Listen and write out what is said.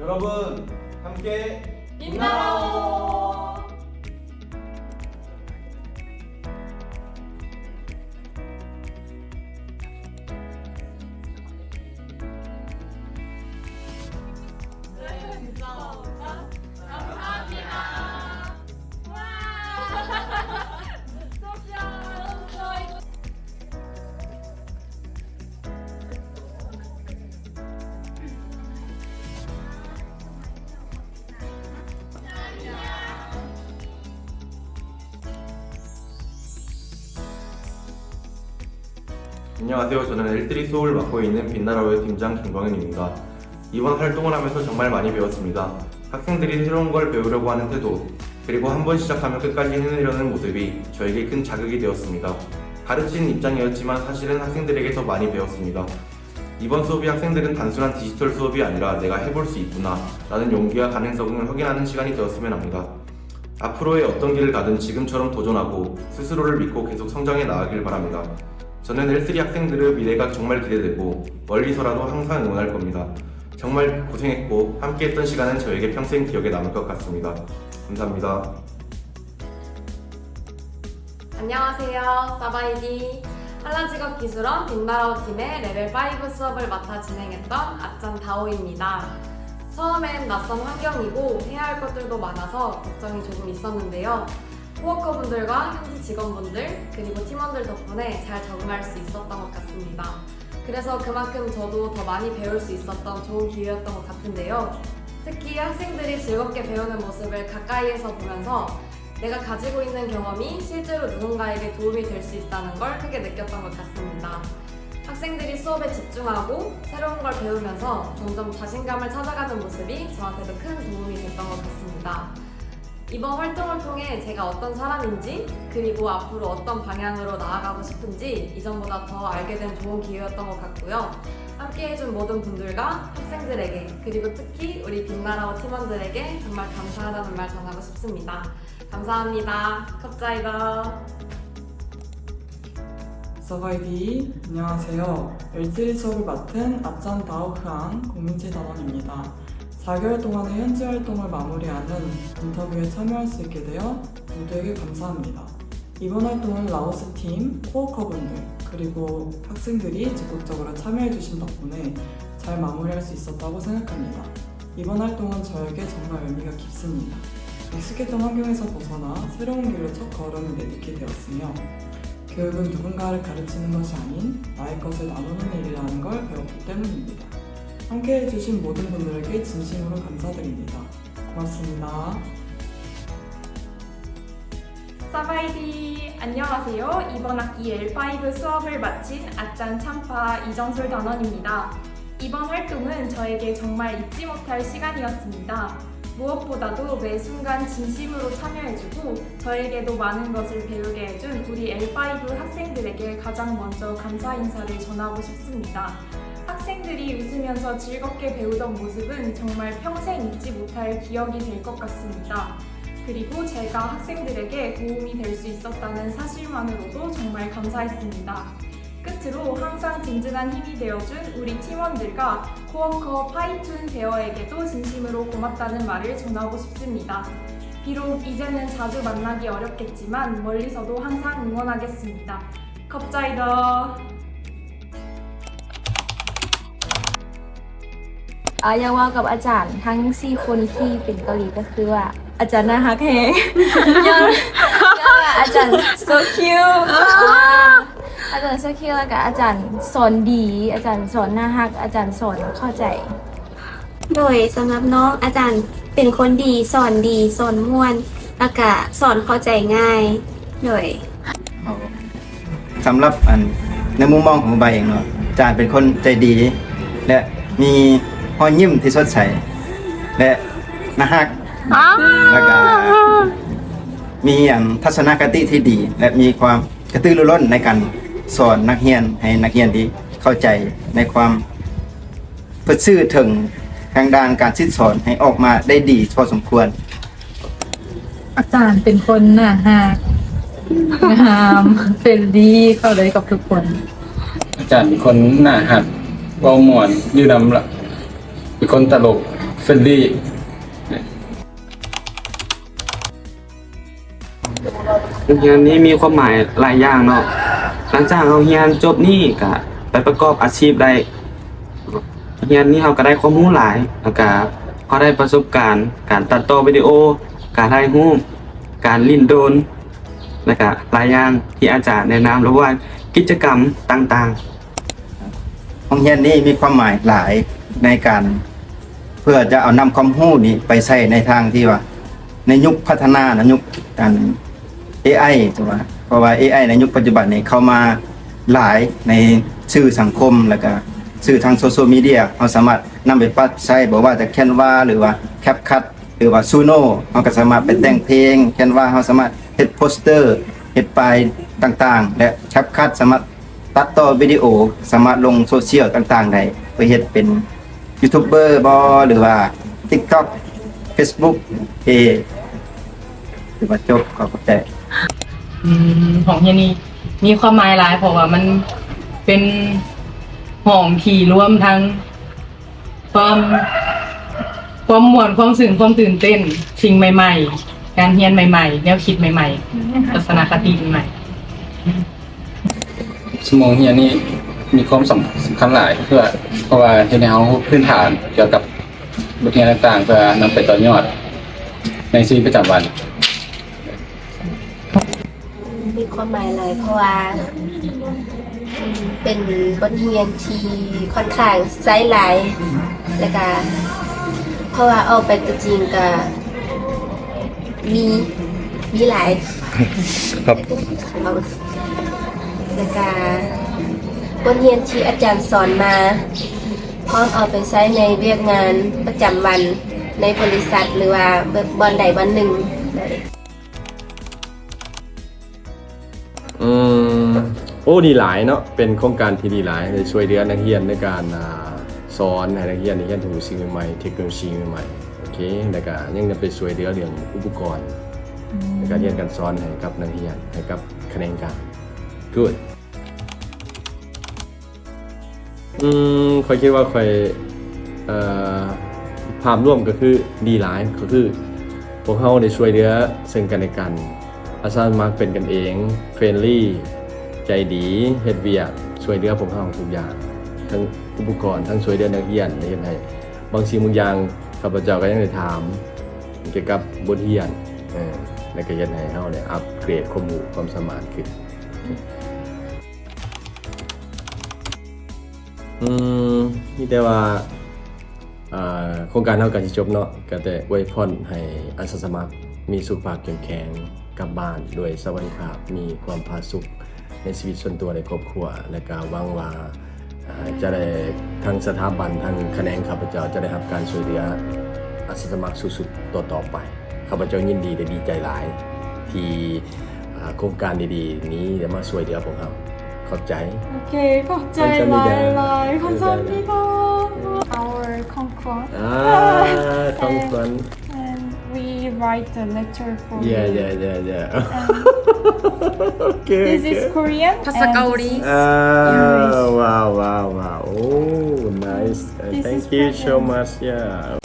여러분 함께 빛나요. 감사합니다. 와. 안녕하세요. 저는 L3 수업을 맡고 있는 빛나라의 팀장 김광현입니다. 이번 활동을 하면서 정말 많이 배웠습니다. 학생들이 새로운 걸 배우려고 하는 태도, 그리고 한번 시작하면 끝까지 해내려는 모습이 저에게 큰 자극이 되었습니다. 가르치는 입장이었지만 사실은 학생들에게 더 많이 배웠습니다. 이번 수업이 학생들은 단순한 디지털 수업이 아니라 내가 해볼 수 있구나 라는 용기와 가능성을 확인하는 시간이 되었으면 합니다. 앞으로의 어떤 길을 가든 지금처럼 도전하고 스스로를 믿고 계속 성장해 나가길 바랍니다. 저는 L3 학생들의 미래가 정말 기대되고 멀리서라도 항상 응원할 겁니다. 정말 고생했고 함께했던 시간은 저에게 평생 기억에 남을 것 같습니다. 감사합니다. 안녕하세요. 사바이디 한라직업기술원 빛나라오 팀의 레벨 5 수업을 맡아 진행했던 아짠 다오입니다. 처음엔 낯선 환경이고 해야 할 것들도 많아서 걱정이 조금 있었는데요. 코워커분들과 현지 직원분들 그리고 팀원들 덕분에 잘 적응할 수 있었던 것 같습니다. 그래서 그만큼 저도 더 많이 배울 수 있었던 좋은 기회였던 것 같은데요. 특히 학생들이 즐겁게 배우는 모습을 가까이에서 보면서 내가 가지고 있는 경험이 실제로 누군가에게 도움이 될 수 있다는 걸 크게 느꼈던 것 같습니다. 학생들이 수업에 집중하고 새로운 걸 배우면서 점점 자신감을 찾아가는 모습이 저한테도 큰 도움이 됐던 것 같습니다. 이번 활동을 통해 제가 어떤 사람인지 그리고 앞으로 어떤 방향으로 나아가고 싶은지 이전보다 더 알게 된 좋은 기회였던 것 같고요. 함께 해준 모든 분들과 학생들에게 그리고 특히 우리 빛나라오 팀원들에게 정말 감사하다는 말 전하고 싶습니다. 감사합니다. 컵자이더. 서바이디 안녕하세요. L3 수업을 맡은 아짠 다오크앙 고민지 단원입니다. 4개월 동안의 현지 활동을 마무리하는 인터뷰에 참여할 수 있게 되어 모두에게 감사합니다. 이번 활동은 라오스 팀, 코워커분들, 그리고 학생들이 적극적으로 참여해주신 덕분에 잘 마무리할 수 있었다고 생각합니다. 이번 활동은 저에게 정말 의미가 깊습니다. 익숙했던 환경에서 벗어나 새로운 길로 첫 걸음을 내딛게 되었으며 교육은 누군가를 가르치는 것이 아닌 나의 것을 나누는 일이라는 걸 배웠기 때문입니다. 함께 해주신 모든 분들에게 진심으로 감사드립니다. 고맙습니다. 사바이디 안녕하세요. 이번 학기 L5 수업을 마친 아짠 참파 이정솔 단원입니다. 이번 활동은 저에게 정말 잊지 못할 시간이었습니다. 무엇보다도 매 순간 진심으로 참여해주고 저에게도 많은 것을 배우게 해준 우리 L5 학생들에게 가장 먼저 감사 인사를 전하고 싶습니다. 학생들이 웃으면서 즐겁게 배우던 모습은 정말 평생 잊지 못할 기억이 될 것 같습니다. 그리고 제가 학생들에게 도움이 될 수 있었다는 사실만으로도 정말 감사했습니다. 끝으로 항상 든든한 힘이 되어준 우리 팀원들과 코워커 파이툰 베어에게도 진심으로 고맙다는 말을 전하고 싶습니다. 비록 이제는 자주 만나기 어렵겠지만 멀리서도 항상 응원하겠습니다. 컵자이더. อยากว่ากับอาจารย์ทั้ง4คนที่เป็นเกาหลีก็คือว่าอาจารย์น่ารักแฮงยังอาจารย์ so cute อาจารย์ so cute แล้วก็อาจารย์สอนดีอาจารย์สอนน่ารักอาจารย์สอนเข้าใจโดยสำหรับน้องอาจารย์เป็นคนดีสอนม่วนแล้วก็สอนเข้าใจง่ายโดยสำหรับในมุมมองของใบเองเนาะอาจารย์เป็นคนใจดีและมีรอยยิ้มที่สดใสและน่ารักแล้วก็มีทัศนคติที่ดีและมีความกระตือรือร้นในการสอนนักเรียนให้นักเรียนที่เข้าใจในความเพื่อซื่อถึงทางด้านการสอนให้ออกมาได้ดีพอสมควรอาจารย์เป็นคนน่ารักงามเฟรนลี่เข้าได้กับทุกคนอาจารย์เป็นคนน่ารักเว้าม่วนอยู่นำล่ะเป็นคนตลกเฟ friendly โรงเรียนนี้มีความหมายหลายอย่างเนาะหลังจากเราเรียนจบนี่ก็ไปประกอบอาชีพได้เรียนนี่เราก็ได้ความรู้หลายแล้วก็เขาได้ประสบการณ์การตัดต่อวิดีโอการถ่ายรูปการลิ้นโดรนแล้วก็หลายอย่างที่อาจารย์แนะนำระหว่างกิจกรรมต่างๆ โรงเรียนนี้มีความหมายหลายในการเพื่อจะเอานำความรู้นี้ไปใช้ในทางที่ว่าในยุคพัฒนาในยุคการ AI ใช่ไหมเพราะว่า AI ในยุคปัจจุบันนี้เข้ามาหลายในสื่อสังคมแล้วก็สื่อทางโซเชียลมีเดียเราสามารถนำไปปรับใช้บอกว่าจะ Canva หรือว่า CapCut หรือว่า Suno เราก็สามารถไปแต่งเพลง Canva เราสามารถเฮ็ดโปสเตอร์เฮ็ดป้ายต่างๆ และ CapCut สามารถตัดต่อวิดีโอสามารถลงโซเชียลต่างๆได้ไปเฮ็ดเป็นยูทูบเบอร์บ่หรือว่า TikTok Facebook หรือว่าจบก็เข้าใจ ของเฮียนี่มีความหมายหลายเพราะว่ามันเป็นห้องที่รวมทั้งความม่วนความซึ้งความตื่นเต้นสิ่งใหม่ๆการเรียนใหม่ๆแนวคิดใหม่ๆทัศนคติใหม่ สมองเฮียนี่มีความสำคัญหลายเพราะว่าเฮ็ดให้เฮาพื้นฐานเกี่ยวกับบทเรียนต่างๆเพื่อนำไปต่อยอดในชีวิตประจำวัน มีความหมายหลายเพราะว่าเป็นบทเรียนที่ค่อนข้างไซส์หลายแล้วก็เพราะว่าเอาไปตัวจริงก็มีหลาย ครับ แล้วก็บทเรียนที่อาจารย์สอนมาพร้อมเอาไปใช้ในเรียกงานประจำวันในบริษัทหรือว่าบอนใดบอนหนึ่ง โอ้ดีหลายเนาะเป็นโครงการที่ดีหลายช่วยเหลือนักเรียนในการสอนให้นักเรียนรู้สิ่งใหม่ๆเทคโนโลยีใหม่ๆโอเคแล้วก็ยังจะไปช่วยเหลือเรื่องอุปกรณ์ในการเรียนการสอนให้กับนักเรียนให้กับคะแนนการ good ค่อยคิดว่าค่อยภาพรวมก็คือดีหลายก็คือพวกเขาได้ช่วยเหลือซึ่งกันและกันอาสาสมัครเป็นกันเองเฟรนลี่ใจดีเฮ็ดเวียกช่วยเหลือพวกเขาทุกอย่างทั้งอุปกรณ์ทั้งช่วยเหลือนักเรียนในเฮ็ดให้บางสิ่งบางอย่างข้าพเจ้าก็ยังได้ถามเกี่ยวกับบทเรียนในการเฮ็ดให้เฮาได้อัปเกรดความรู้ความสามารถขึ้นมีแต่ว่าโครงการเฮาก็สิจบเนาะก็แต่อวยพรให้อาสาสมัครมีสุขภาพเข้มแข็งกลับบ้านด้วยสวัสดิภาพมีความผาสุกในชีวิตส่วนตัวในครอบครัวและก็หวังว่าจะได้ทั้งสถาบันทั้งคะแนนข้าพเจ้าจะได้รับการช่วยเหลืออาสาสมัครสุดๆต่อไปข้าพเจ้ายินดีและดีใจหลายที่โครงการดีๆนี้จะมาช่วยเหลือพวกเราขอบใจ Okay, ขอบใจหลายๆขอบใจพี่ทอง Our conclusion Tongkwan and we write the lecture for yeah okay This is Korean. ภาษาเกาหลี wow oh nice This thank is you so Korean. much yeah